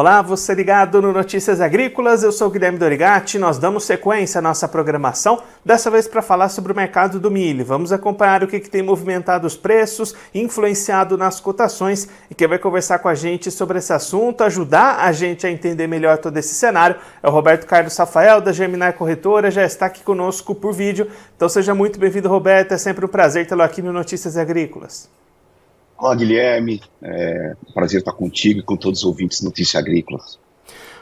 Olá, você ligado no Notícias Agrícolas, eu sou o Guilherme Dorigatti, nós damos sequência à nossa programação, dessa vez para falar sobre o mercado do milho. Vamos acompanhar o que tem movimentado os preços, influenciado nas cotações, e quem vai conversar com a gente sobre esse assunto, ajudar a gente a entender melhor todo esse cenário, é o Roberto Carlos Rafael, da Germinar Corretora, já está aqui conosco por vídeo. Então seja muito bem-vindo, Roberto, é sempre um prazer tê-lo aqui no Notícias Agrícolas. Olá, Guilherme, prazer estar contigo e com todos os ouvintes de Notícias Agrícolas.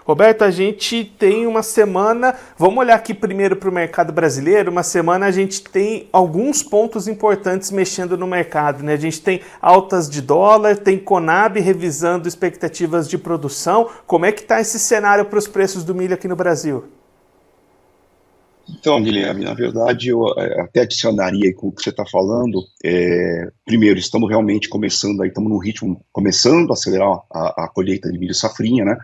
Roberto, a gente tem uma semana, vamos olhar aqui primeiro para o mercado brasileiro, uma semana a gente tem alguns pontos importantes mexendo no mercado, né? A gente tem altas de dólar, tem Conab revisando expectativas de produção. Como é que está esse cenário para os preços do milho aqui no Brasil? Então, Guilherme, na verdade, eu até adicionaria com o que você está falando. Primeiro, estamos realmente começando, aí estamos num ritmo, começando a acelerar a colheita de milho safrinha, né?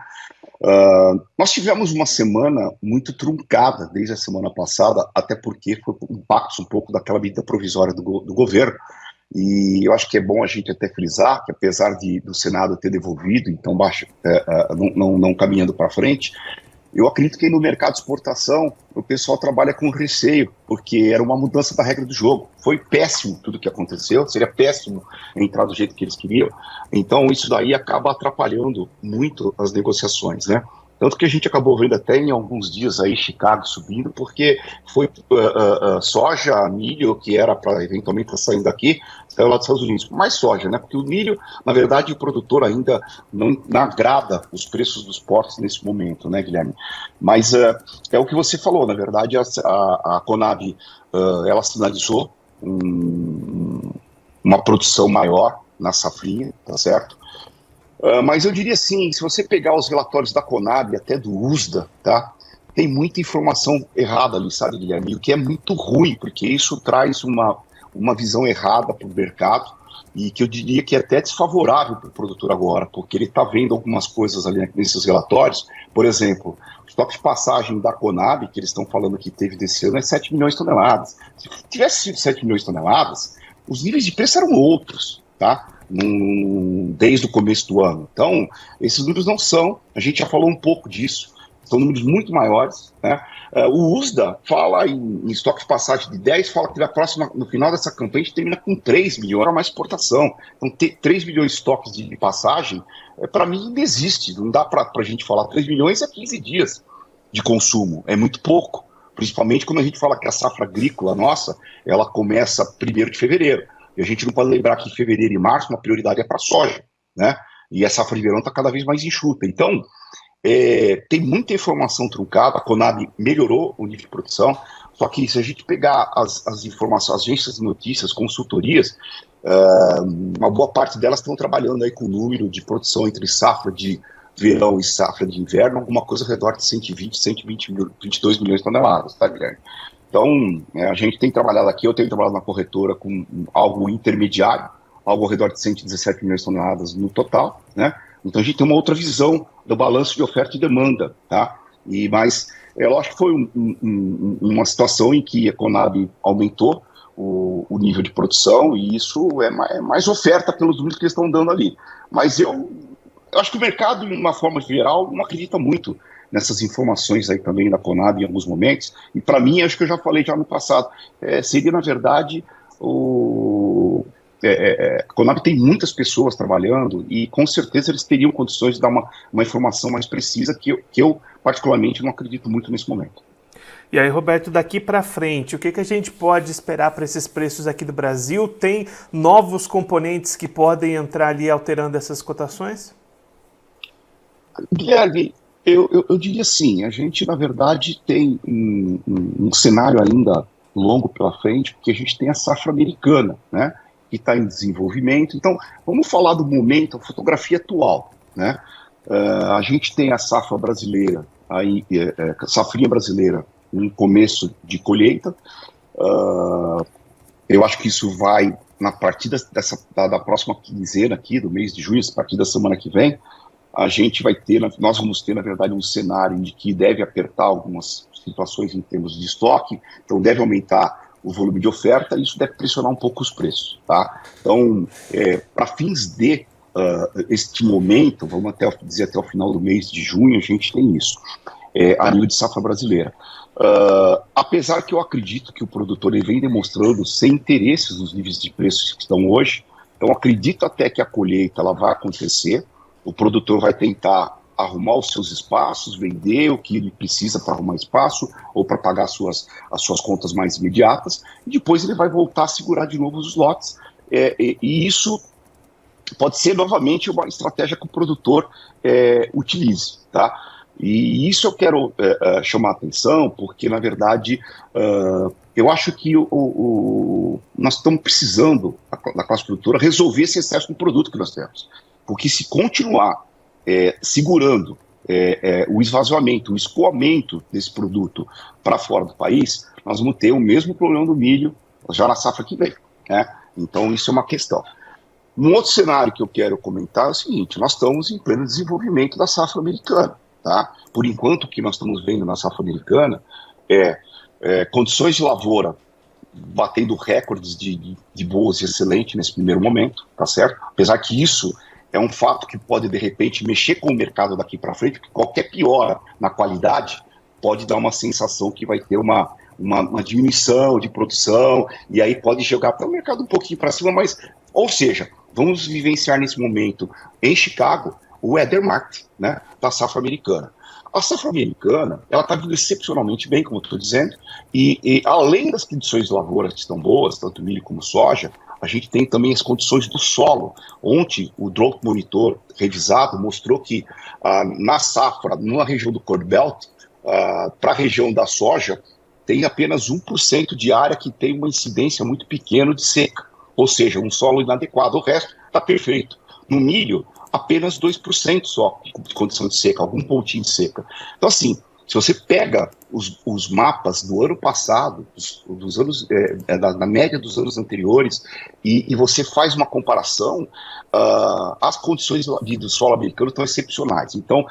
Nós tivemos uma semana muito truncada desde a semana passada, até porque foi impacto um pouco daquela medida provisória do governo. E eu acho que é bom a gente até frisar que, apesar do Senado ter devolvido, então não caminhando para frente, eu acredito que no mercado de exportação o pessoal trabalha com receio, porque era uma mudança da regra do jogo. Foi péssimo tudo que aconteceu, seria péssimo entrar do jeito que eles queriam. Então isso daí acaba atrapalhando muito as negociações, né? Tanto que a gente acabou vendo até em alguns dias aí Chicago subindo, porque foi soja, milho, que era para eventualmente estar saindo daqui, saiu lá dos Estados Unidos. Mais soja, né? Porque o milho, na verdade, o produtor ainda não agrada os preços dos portos nesse momento, né, Guilherme? Mas é o que você falou, na verdade, a Conab, ela sinalizou uma produção maior na safrinha, tá certo? Mas eu diria assim, se você pegar os relatórios da Conab, até do USDA, tá? Tem muita informação errada ali, sabe, Guilherme? O que é muito ruim, porque isso traz uma visão errada para o mercado e que eu diria que é até desfavorável para o produtor agora, porque ele está vendo algumas coisas ali nesses relatórios. Por exemplo, o estoque de passagem da Conab, que eles estão falando que teve desse ano, é 7 milhões de toneladas. Se tivesse sido 7 milhões de toneladas, os níveis de preço eram outros, tá? Desde o começo do ano. Então, esses números não são, a gente já falou um pouco disso, são números muito maiores, né? O USDA fala em estoque de passagem de 10, fala que no final dessa campanha a gente termina com 3 milhões, mais exportação. Então, ter 3 milhões de estoques de passagem, para mim, não existe. Não dá para a gente falar 3 milhões a 15 dias de consumo, é muito pouco. Principalmente quando a gente fala que a safra agrícola nossa, ela começa 1º de fevereiro. E a gente não pode lembrar que em fevereiro e março uma prioridade é para a soja, né? E a safra de verão está cada vez mais enxuta. Então, tem muita informação truncada, a Conab melhorou o nível de produção, só que se a gente pegar as informações, as agências de notícias, consultorias, uma boa parte delas estão trabalhando aí com o número de produção entre safra de verão e safra de inverno, alguma coisa ao redor de 122 milhões de toneladas, tá, Guilherme? Então, a gente tem trabalhado aqui, eu tenho trabalhado na corretora com algo intermediário, algo ao redor de 117 milhões de toneladas no total, né? Então a gente tem uma outra visão do balanço de oferta e demanda, tá? Mas eu acho que foi uma situação em que a Conab aumentou o nível de produção e isso é mais oferta pelos números que eles estão dando ali. Mas eu acho que o mercado, de uma forma geral, não acredita muito nessas informações aí também da Conab em alguns momentos, e para mim, acho que eu já falei já no passado, seria na verdade a Conab tem muitas pessoas trabalhando e com certeza eles teriam condições de dar uma informação mais precisa que eu particularmente não acredito muito nesse momento. E aí, Roberto, daqui para frente, o que a gente pode esperar para esses preços aqui do Brasil? Tem novos componentes que podem entrar ali alterando essas cotações? Guilherme, eu diria assim, a gente, na verdade, tem um cenário ainda longo pela frente, porque a gente tem a safra americana, né, que está em desenvolvimento. Então, vamos falar do momento, a fotografia atual, né? A gente tem a safra brasileira, safrinha brasileira, em começo de colheita. Eu acho que isso vai, na partir da próxima quinzena aqui, do mês de junho, a partir da semana que vem, nós vamos ter, na verdade, um cenário de que deve apertar algumas situações em termos de estoque, então deve aumentar o volume de oferta e isso deve pressionar um pouco os preços, tá? Então, para fins de este momento, vamos dizer até o final do mês de junho, a gente tem isso, a nível de safra brasileira. Apesar que eu acredito que o produtor ele vem demonstrando sem interesses nos níveis de preços que estão hoje, então acredito até que a colheita ela vai acontecer, o produtor vai tentar arrumar os seus espaços, vender o que ele precisa para arrumar espaço ou para pagar as suas contas mais imediatas, e depois ele vai voltar a segurar de novo os lotes, e isso pode ser novamente uma estratégia que o produtor utilize, tá? E isso eu quero chamar a atenção, porque na verdade eu acho que nós estamos precisando, da classe produtora, resolver esse excesso de produto que nós temos, porque se continuar segurando o esvaziamento, o escoamento desse produto para fora do país, nós vamos ter o mesmo problema do milho já na safra que vem, né? Então isso é uma questão. Um outro cenário que eu quero comentar é o seguinte: nós estamos em pleno desenvolvimento da safra americana, tá? Por enquanto, o que nós estamos vendo na safra americana condições de lavoura batendo recordes de boas e excelentes nesse primeiro momento, tá certo? Apesar que isso é um fato que pode, de repente, mexer com o mercado daqui para frente, porque qualquer piora na qualidade pode dar uma sensação que vai ter uma diminuição de produção, e aí pode jogar para o mercado um pouquinho para cima, mas, ou seja, vamos vivenciar nesse momento, em Chicago, o weather market, né, da safra americana. A safra americana, ela está vindo excepcionalmente bem, como eu estou dizendo, e além das condições de lavoura que estão boas, tanto milho como soja, a gente tem também as condições do solo. Ontem, o Drought Monitor revisado mostrou que na safra, numa região do Corn Belt, para a região da soja, tem apenas 1% de área que tem uma incidência muito pequena de seca, ou seja, um solo inadequado. O resto está perfeito. No milho, apenas 2% só de condição de seca, algum pontinho de seca. Então, assim, se você pega os mapas do ano passado, dos anos, da média dos anos anteriores, e você faz uma comparação, as condições do solo americano estão excepcionais. Então,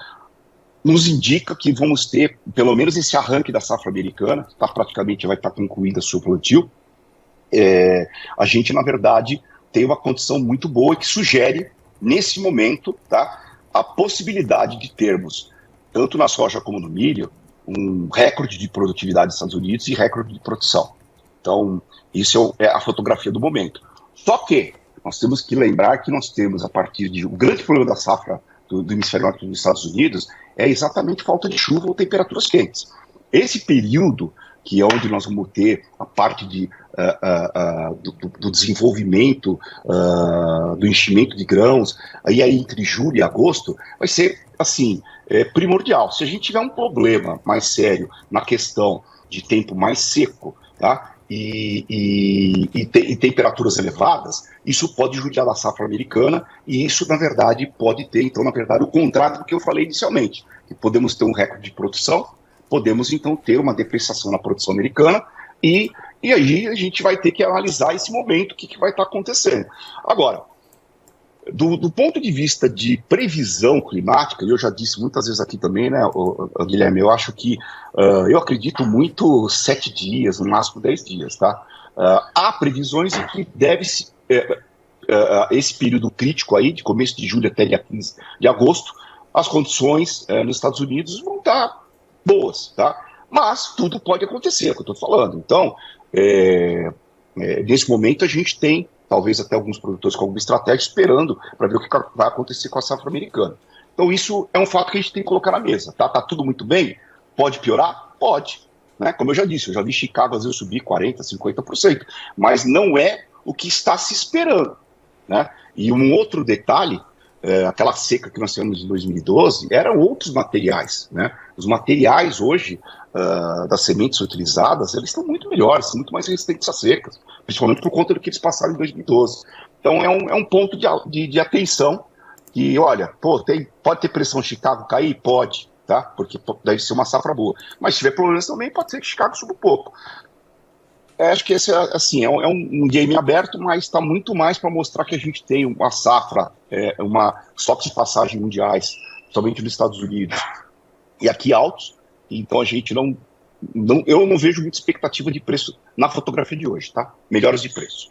nos indica que vamos ter, pelo menos esse arranque da safra americana, que praticamente vai estar concluída o seu plantio, a gente, na verdade, tem uma condição muito boa que sugere, nesse momento, tá, a possibilidade de termos, tanto na soja como no milho, um recorde de produtividade dos Estados Unidos e recorde de produção. Então, isso é a fotografia do momento. Só que nós temos que lembrar que nós temos, a partir de... O grande problema da safra do hemisfério norte dos Estados Unidos é exatamente falta de chuva ou temperaturas quentes. Esse período, que é onde nós vamos ter a parte do desenvolvimento, do enchimento de grãos, aí entre julho e agosto, vai ser, assim, primordial. Se a gente tiver um problema mais sério na questão de tempo mais seco, tá, e temperaturas elevadas, isso pode judiar da safra americana, e isso, na verdade, pode ter, então, na verdade, o contrário do que eu falei inicialmente, que podemos ter um recorde de produção, podemos, então, ter uma depreciação na produção americana, e aí a gente vai ter que analisar esse momento, o que vai estar acontecendo. Agora, do ponto de vista de previsão climática, e eu já disse muitas vezes aqui também, né, Guilherme, eu acho que, eu acredito muito 7 dias, no máximo 10 dias, tá? Há previsões em que deve-se, esse período crítico aí, de começo de julho até dia 15 de agosto, as condições nos Estados Unidos vão estar boas, tá? Mas tudo pode acontecer, é o que eu estou falando. Então, nesse momento a gente tem, talvez até alguns produtores com alguma estratégia, esperando para ver o que vai acontecer com a safra americana. Então isso é um fato que a gente tem que colocar na mesa, tá? Tá tudo muito bem? Pode piorar? Pode. Né? Como eu já disse, eu já vi Chicago às vezes subir 40%, 50%, mas não é o que está se esperando. Né? E um outro detalhe, aquela seca que nós tivemos em 2012, eram outros materiais. Né? Os materiais hoje, das sementes utilizadas, eles estão muito melhores, são muito mais resistentes às secas, principalmente por conta do que eles passaram em 2012. Então é um ponto de atenção, que olha, pode ter pressão Chicago cair? Pode, tá? Porque deve ser uma safra boa. Mas se tiver problemas também, pode ser que Chicago suba um pouco. Acho que esse assim, é um game aberto, mas está muito mais para mostrar que a gente tem uma safra, uma estoques de passagem mundiais, somente nos Estados Unidos, e aqui altos. Então a gente eu não vejo muita expectativa de preço na fotografia de hoje, tá? Melhoras de preço.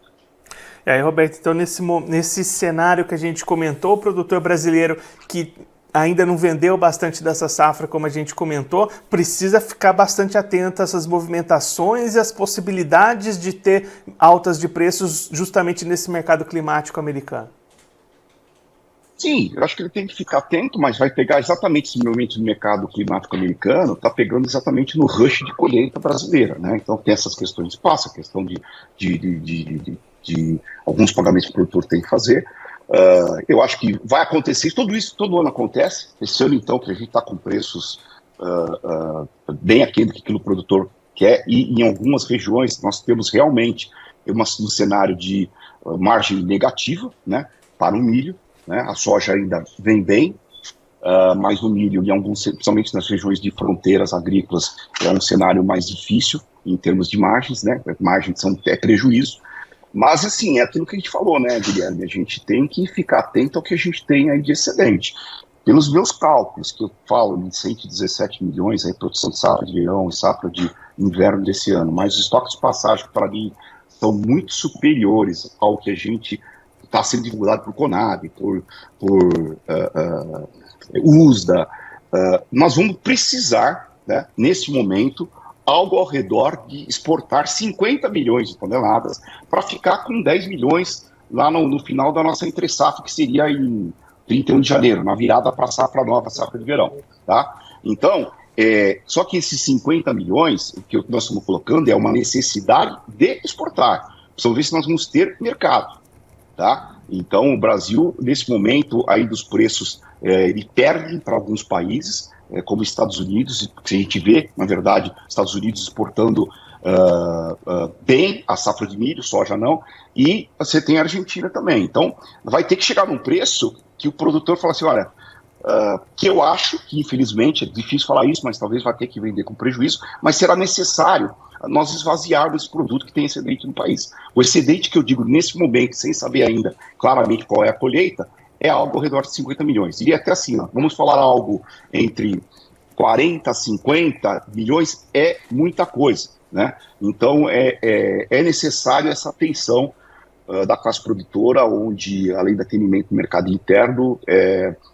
E aí, Roberto, então nesse cenário que a gente comentou, o produtor brasileiro que ainda não vendeu bastante dessa safra, como a gente comentou, precisa ficar bastante atento a essas movimentações e as possibilidades de ter altas de preços justamente nesse mercado climático americano. Sim, eu acho que ele tem que ficar atento, mas vai pegar exatamente esse momento do mercado climático americano, está pegando exatamente no rush de colheita brasileira, né? Então tem essas questões de espaço, a questão de alguns pagamentos que o produtor tem que fazer. Eu acho que vai acontecer, tudo isso todo ano acontece. Esse ano, então, que a gente está com preços bem aquém do que aquilo o produtor quer, e em algumas regiões nós temos realmente um cenário de margem negativa, né, para o milho, né? A soja ainda vem bem, mas o milho, em alguns, principalmente nas regiões de fronteiras agrícolas, é um cenário mais difícil em termos de margens, né? Margens é prejuízo. Mas, assim, é aquilo que a gente falou, né, Guilherme? A gente tem que ficar atento ao que a gente tem aí de excedente. Pelos meus cálculos, que eu falo de 117 milhões, aí, produção de safra de verão e safra de inverno desse ano, mas os estoques de passagem, para mim, são muito superiores ao que a gente está sendo divulgado por Conab, por USDA. Nós vamos precisar, né, nesse momento, algo ao redor de exportar 50 milhões de toneladas para ficar com 10 milhões lá no final da nossa entre-safra, que seria em 31 de janeiro, na virada para a safra nova, safra de verão. Tá? Então, só que esses 50 milhões, o que nós estamos colocando é uma necessidade de exportar. Precisamos ver se nós vamos ter mercado. Tá? Então, o Brasil, nesse momento aí dos preços, ele perde para alguns países, como Estados Unidos, que a gente vê, na verdade, Estados Unidos exportando bem a safra de milho, soja não, e você tem a Argentina também. Então, vai ter que chegar num preço que o produtor fala assim, olha, que eu acho que, infelizmente, é difícil falar isso, mas talvez vai ter que vender com prejuízo, mas será necessário nós esvaziarmos esse produto que tem excedente no país. O excedente que eu digo nesse momento, sem saber ainda claramente qual é a colheita, é algo ao redor de 50 milhões. E até assim, vamos falar algo entre 40 a 50 milhões, é muita coisa, né? Então, é necessário essa atenção da classe produtora, onde, além do atendimento no mercado interno,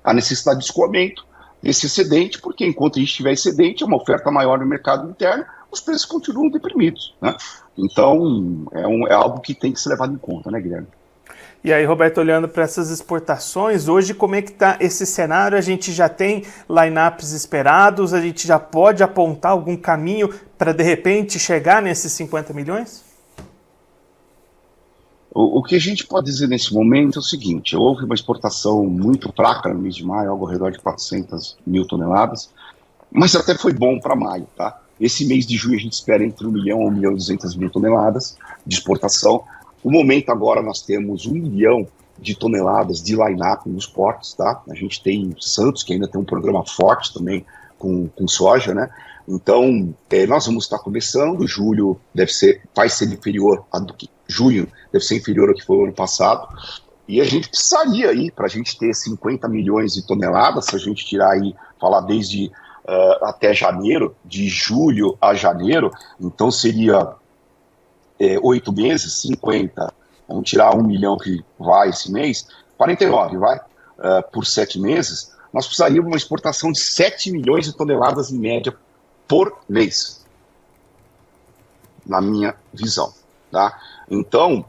a necessidade de escoamento desse excedente, porque enquanto a gente tiver excedente, é uma oferta maior no mercado interno, os preços continuam deprimidos, né? Então, é algo que tem que ser levado em conta, né, Guilherme? E aí, Roberto, olhando para essas exportações, hoje como é que está esse cenário? A gente já tem line-ups esperados? A gente já pode apontar algum caminho para, de repente, chegar nesses 50 milhões? O que a gente pode dizer nesse momento é o seguinte, houve uma exportação muito fraca no mês de maio, algo ao redor de 400 mil toneladas, mas até foi bom para maio, tá? Esse mês de junho a gente espera entre 1 milhão e 1 milhão e 200 mil toneladas de exportação. No momento agora nós temos 1 milhão de toneladas de line-up nos portos, tá? A gente tem Santos, que ainda tem um programa forte também com soja, né? Então, nós vamos estar começando, julho vai ser inferior junho deve ser inferior ao que foi o ano passado, e a gente precisaria aí, para a gente ter 50 milhões de toneladas, se a gente tirar aí, falar desde até janeiro, de julho a janeiro, então seria 8 meses, 50, vamos tirar 1 milhão que vai esse mês, 49, vai, por 7 meses, nós precisaríamos de uma exportação de 7 milhões de toneladas em média por mês, na minha visão, tá? Então,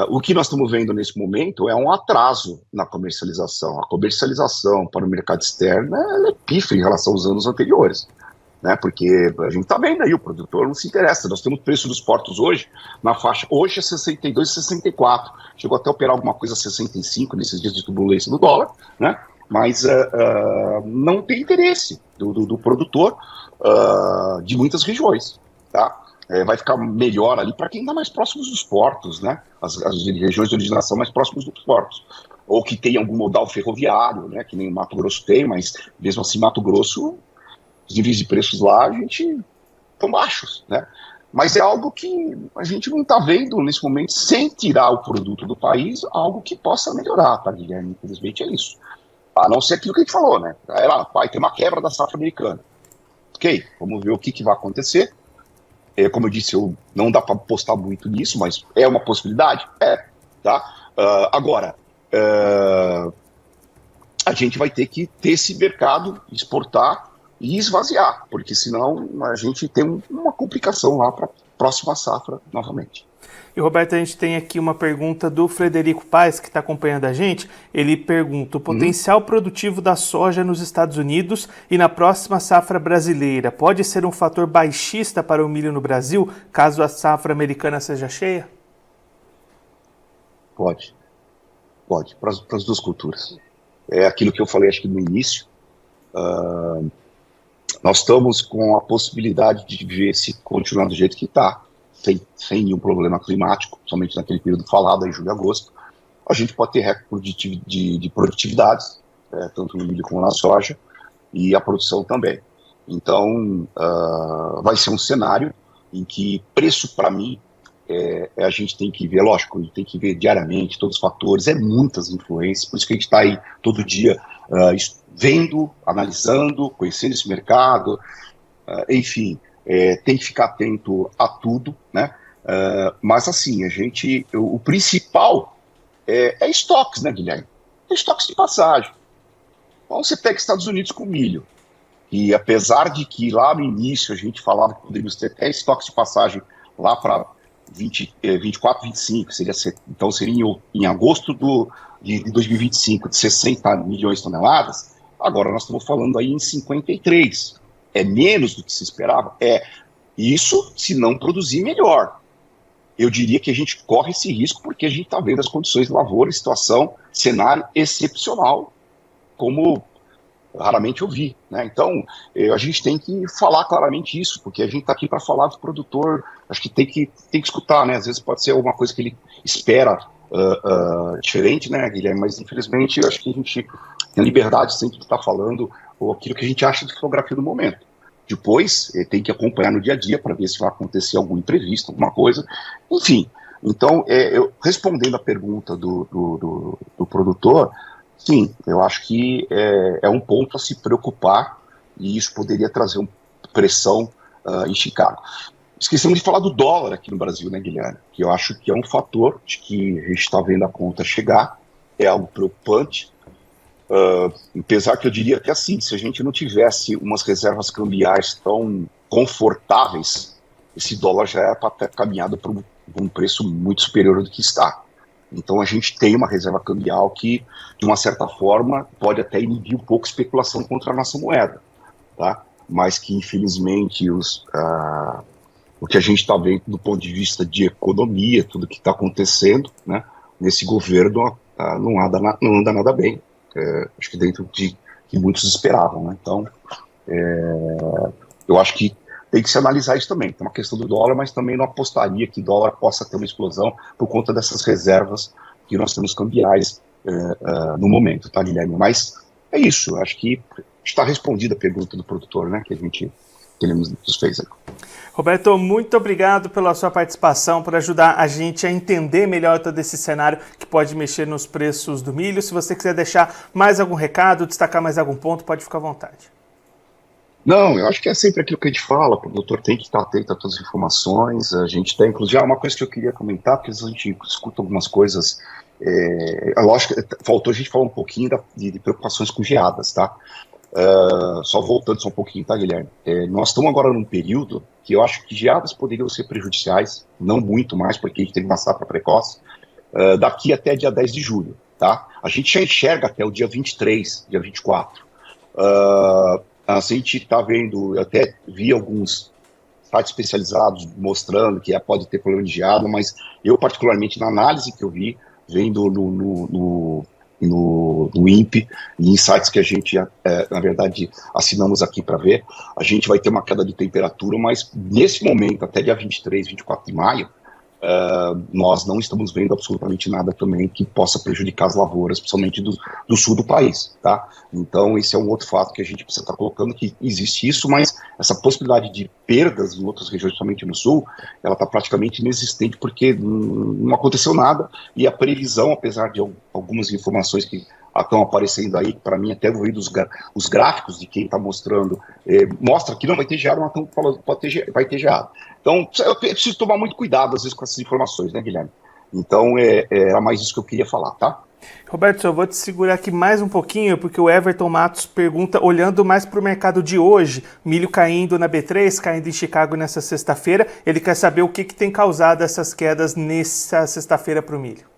o que nós estamos vendo nesse momento é um atraso na comercialização. A comercialização para o mercado externo é pífia em relação aos anos anteriores, né? Porque a gente está vendo aí, o produtor não se interessa. Nós temos preço dos portos hoje, na faixa, hoje é 62, 64, chegou até a operar alguma coisa a 65 nesses dias de turbulência do dólar, né? Mas não tem interesse do produtor de muitas regiões, tá? Vai ficar melhor ali para quem está mais próximos dos portos, né? As regiões de originação mais próximas dos portos. Ou que tem algum modal ferroviário, né? Que nem o Mato Grosso tem, mas mesmo assim Mato Grosso, os níveis de preços lá, a gente estão baixos, né? Mas é algo que a gente não está vendo nesse momento, sem tirar o produto do país, algo que possa melhorar, tá, Guilherme? Infelizmente é isso. A não ser aquilo que a gente falou, né? Vai ter uma quebra da safra americana. Ok, vamos ver o que vai acontecer. Como eu disse, não dá para apostar muito nisso, mas é uma possibilidade? tá? Agora, a gente vai ter que ter esse mercado, exportar e esvaziar, porque senão a gente tem uma complicação lá para a próxima safra novamente. E, Roberto, a gente tem aqui uma pergunta do Frederico Paes, que está acompanhando a gente. Ele pergunta: o potencial produtivo da soja nos Estados Unidos e na próxima safra brasileira pode ser um fator baixista para o milho no Brasil, caso a safra americana seja cheia? Pode, para as duas culturas. É aquilo que eu falei, acho que no início. Nós estamos com a possibilidade de ver se continuar do jeito que está, sem nenhum problema climático, somente naquele período falado, em julho e agosto. A gente pode ter recorde de produtividades, tanto no milho como na soja, e a produção também. Então, vai ser um cenário em que preço, para mim, a gente tem que ver, lógico, a gente tem que ver diariamente todos os fatores, muitas influências, por isso que a gente está aí todo dia vendo, analisando, conhecendo esse mercado, enfim, tem que ficar atento a tudo, né? Mas assim, o principal é estoques, né, Guilherme? É estoques de passagem. Então você pega Estados Unidos com milho, e apesar de que lá no início a gente falava que poderíamos ter até estoques de passagem lá para 24, 25, então seria em agosto de 2025, de 60 milhões de toneladas, agora nós estamos falando aí em 53. É menos do que se esperava? Isso se não produzir melhor. Eu diria que a gente corre esse risco porque a gente está vendo as condições de lavoura, situação, cenário excepcional, como raramente eu vi, né? Então, a gente tem que falar claramente isso, porque a gente está aqui para falar do produtor, acho que tem que escutar, né? Às vezes pode ser alguma coisa que ele espera diferente, né, Guilherme? Mas, infelizmente, eu acho que a gente tem a liberdade sempre de estar falando aquilo que a gente acha de fotografia do momento. Depois, tem que acompanhar no dia a dia para ver se vai acontecer algum imprevisto, alguma coisa. Enfim, então, respondendo a pergunta do produtor, sim, eu acho que é um ponto a se preocupar e isso poderia trazer uma pressão em Chicago. Esquecemos de falar do dólar aqui no Brasil, né, Guilherme? Que eu acho que é um fator de que a gente está vendo a conta chegar, é algo preocupante. Apesar que eu diria que assim, se a gente não tivesse umas reservas cambiais tão confortáveis, esse dólar já era para ter caminhado para um preço muito superior do que está. Então a gente tem uma reserva cambial que, de uma certa forma, pode até inibir um pouco a especulação contra a nossa moeda, tá? Mas que, infelizmente, o que a gente está vendo do ponto de vista de economia, tudo que está acontecendo, né, nesse governo não anda nada bem. Acho que dentro de que muitos esperavam, né? Então, eu acho que tem que se analisar isso também. Tem uma questão do dólar, mas também não apostaria que o dólar possa ter uma explosão por conta dessas reservas que nós temos cambiais no momento, tá, Guilherme? Mas é isso, acho que está respondida a pergunta do produtor, né, que ele nos fez aí. Roberto, muito obrigado pela sua participação, por ajudar a gente a entender melhor todo esse cenário que pode mexer nos preços do milho. Se você quiser deixar mais algum recado, destacar mais algum ponto, pode ficar à vontade. Não, eu acho que é sempre aquilo que a gente fala, o produtor tem que estar atento a todas as informações, a gente tem, inclusive, uma coisa que eu queria comentar, porque às vezes a gente escuta algumas coisas, lógico, faltou a gente falar um pouquinho de preocupações com geadas, tá? Só voltando só um pouquinho, tá, Guilherme? Nós estamos agora num período que eu acho que geadas poderiam ser prejudiciais, não muito mais, porque a gente teve uma safra precoce, daqui até dia 10 de julho, tá? A gente já enxerga até o dia 23, dia 24. A gente está vendo, eu até vi alguns sites especializados mostrando que pode ter problema de geada, mas eu, particularmente, na análise que eu vi, vendo no INPE e em sites que a gente, na verdade, assinamos aqui para ver, a gente vai ter uma queda de temperatura, mas nesse momento, até dia 23, 24 de maio, nós não estamos vendo absolutamente nada também que possa prejudicar as lavouras, principalmente do sul do país, tá? Então esse é um outro fato que a gente precisa estar colocando, que existe isso, mas essa possibilidade de perdas em outras regiões, principalmente no sul, ela está praticamente inexistente, porque não aconteceu nada, e a previsão, apesar de algumas informações que estão aparecendo aí, para mim até vou ir os gráficos de quem está mostrando, mostra que não vai ter geada, mas estão falando que vai ter geada. Então eu preciso tomar muito cuidado às vezes com essas informações, né, Guilherme? Então, era mais isso que eu queria falar, tá? Roberto, eu vou te segurar aqui mais um pouquinho, porque o Everton Matos pergunta, olhando mais para o mercado de hoje, milho caindo na B3, caindo em Chicago nessa sexta-feira, ele quer saber o que tem causado essas quedas nessa sexta-feira para o milho.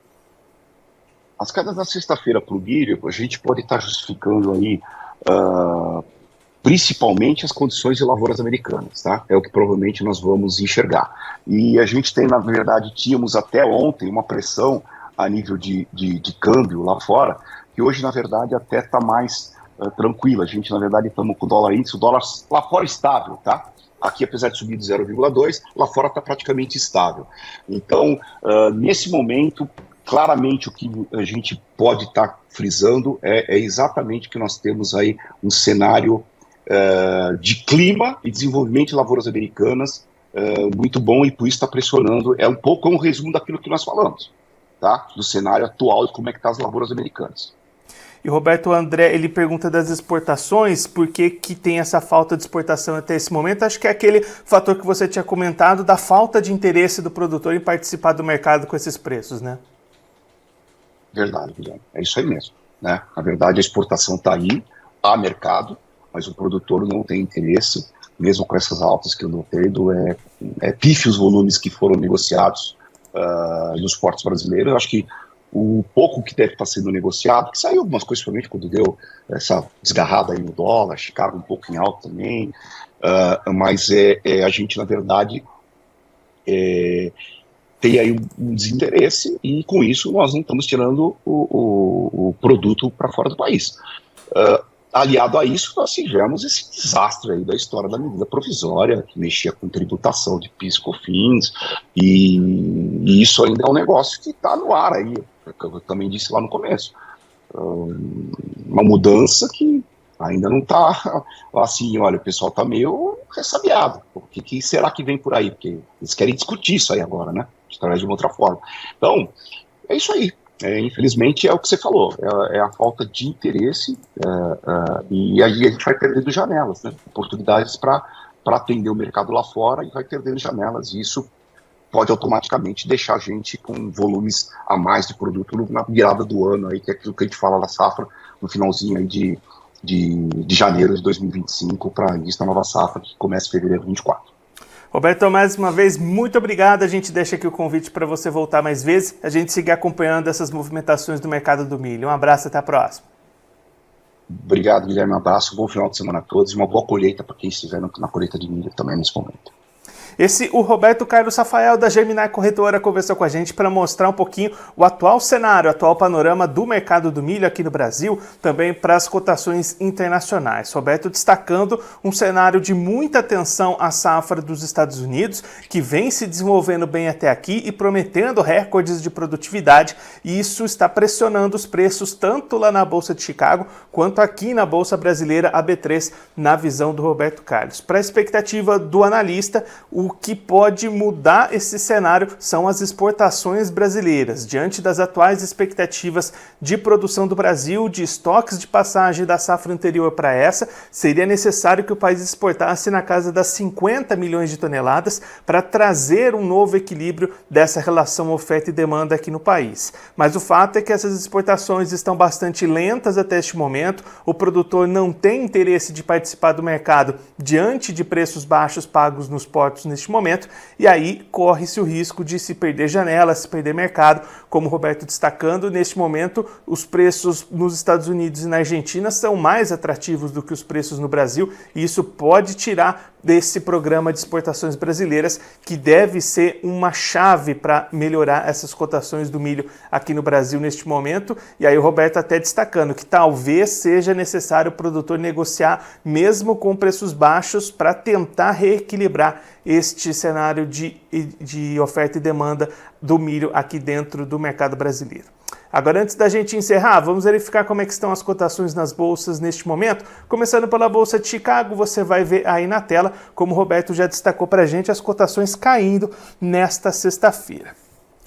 As quedas na sexta-feira para o milho, a gente pode estar justificando aí, principalmente as condições de lavouras americanas, tá? É o que provavelmente nós vamos enxergar. E a gente tem, na verdade, tínhamos até ontem uma pressão a nível de câmbio lá fora, que hoje, na verdade, até está mais tranquila. A gente, na verdade, estamos com o dólar índice, o dólar lá fora estável, tá? Aqui, apesar de subir de 0,2, lá fora está praticamente estável. Então, nesse momento, claramente o que a gente pode estar frisando é exatamente que nós temos aí um cenário de clima e desenvolvimento de lavouras americanas muito bom, e por isso está pressionando, um pouco um resumo daquilo que nós falamos, tá? Do cenário atual e como é que estão as lavouras americanas. E Roberto André, ele pergunta das exportações, por que tem essa falta de exportação até esse momento? Acho que é aquele fator que você tinha comentado da falta de interesse do produtor em participar do mercado com esses preços, né? Verdade, Guilherme, é isso aí mesmo, né? Na verdade, a exportação está aí, há mercado, mas o produtor não tem interesse, mesmo com essas altas que eu notei, pífio os volumes que foram negociados nos portos brasileiros. Eu acho que o pouco que deve estar sendo negociado, que saiu algumas coisas, principalmente quando deu essa desgarrada aí no dólar, Chicago um pouco em alta também, mas a gente, na verdade, tem aí um desinteresse, e com isso nós não estamos tirando o produto para fora do país. Aliado a isso, nós tivemos esse desastre aí da história da medida provisória, que mexia com tributação de PIS e COFINS, e isso ainda é um negócio que está no ar aí, que eu também disse lá no começo. Uma mudança que ainda não está assim, olha, o pessoal está meio ressabiado. O que será que vem por aí? Porque eles querem discutir isso aí agora, né? Através de uma outra forma. Então, é isso aí. Infelizmente é o que você falou, é a falta de interesse, e aí a gente vai perdendo janelas, né? Oportunidades para atender o mercado lá fora, e vai perdendo janelas, e isso pode automaticamente deixar a gente com volumes a mais de produto na virada do ano, aí, que é aquilo que a gente fala da safra no finalzinho aí de janeiro de 2025 para início da nova safra, que começa em fevereiro de 2024. Roberto, mais uma vez, muito obrigado. A gente deixa aqui o convite para você voltar mais vezes, a gente seguir acompanhando essas movimentações do mercado do milho. Um abraço, até a próxima. Obrigado, Guilherme. Um abraço, bom final de semana a todos e uma boa colheita para quem estiver na colheita de milho também nesse momento. O Roberto Carlos Rafael, da Germinar Corretora, conversou com a gente para mostrar um pouquinho o atual cenário, o atual panorama do mercado do milho aqui no Brasil, também para as cotações internacionais. Roberto destacando um cenário de muita atenção à safra dos Estados Unidos, que vem se desenvolvendo bem até aqui e prometendo recordes de produtividade, e isso está pressionando os preços tanto lá na Bolsa de Chicago quanto aqui na Bolsa Brasileira, a B3, na visão do Roberto Carlos. Para a expectativa do analista, o que pode mudar esse cenário são as exportações brasileiras. Diante das atuais expectativas de produção do Brasil, de estoques de passagem da safra anterior para essa, seria necessário que o país exportasse na casa das 50 milhões de toneladas para trazer um novo equilíbrio dessa relação oferta e demanda aqui no país. Mas o fato é que essas exportações estão bastante lentas até este momento, o produtor não tem interesse de participar do mercado diante de preços baixos pagos nos portos neste momento, e aí corre-se o risco de se perder janelas, se perder mercado, como o Roberto destacando. Neste momento, os preços nos Estados Unidos e na Argentina são mais atrativos do que os preços no Brasil, e isso pode tirar desse programa de exportações brasileiras, que deve ser uma chave para melhorar essas cotações do milho aqui no Brasil neste momento. E aí o Roberto até destacando que talvez seja necessário o produtor negociar mesmo com preços baixos para tentar reequilibrar este cenário de oferta e demanda do milho aqui dentro do mercado brasileiro. Agora, antes da gente encerrar, vamos verificar como é que estão as cotações nas bolsas neste momento. Começando pela Bolsa de Chicago, você vai ver aí na tela, como o Roberto já destacou para a gente, as cotações caindo nesta sexta-feira.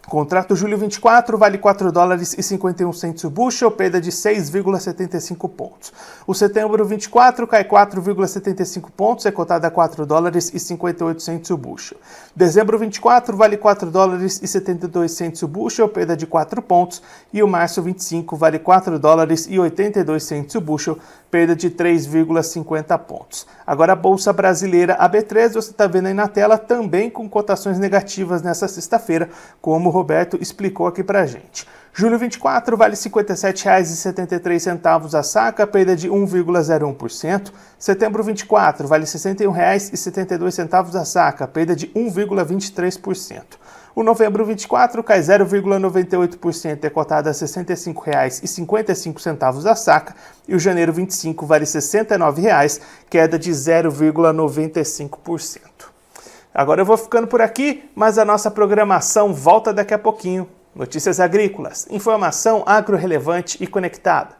Contrato julho 24 vale 4 dólares e 51 cents o bushel, perda de 6,75 pontos. O setembro 24 cai 4,75 pontos, é cotado a 4 dólares e 58 cents o bushel. Dezembro 24 vale 4 dólares e 72 cents o bushel, perda de 4 pontos. E o março 25 vale 4 dólares e 82 cents o bushel, perda de 3,50 pontos. Agora a Bolsa Brasileira, a B3, você está vendo aí na tela, também com cotações negativas nessa sexta-feira, como o Roberto explicou aqui pra gente. Julho 24 vale R$ 57,73 a saca, perda de 1,01%. Setembro 24 vale R$ 61,72 a saca, perda de 1,23%. O novembro 24 cai 0,98%, é cotado a R$ 65,55 a saca, e o janeiro 25 vale R$ 69,00, queda de 0,95%. Agora eu vou ficando por aqui, mas a nossa programação volta daqui a pouquinho. Notícias agrícolas, informação agro relevante e conectada.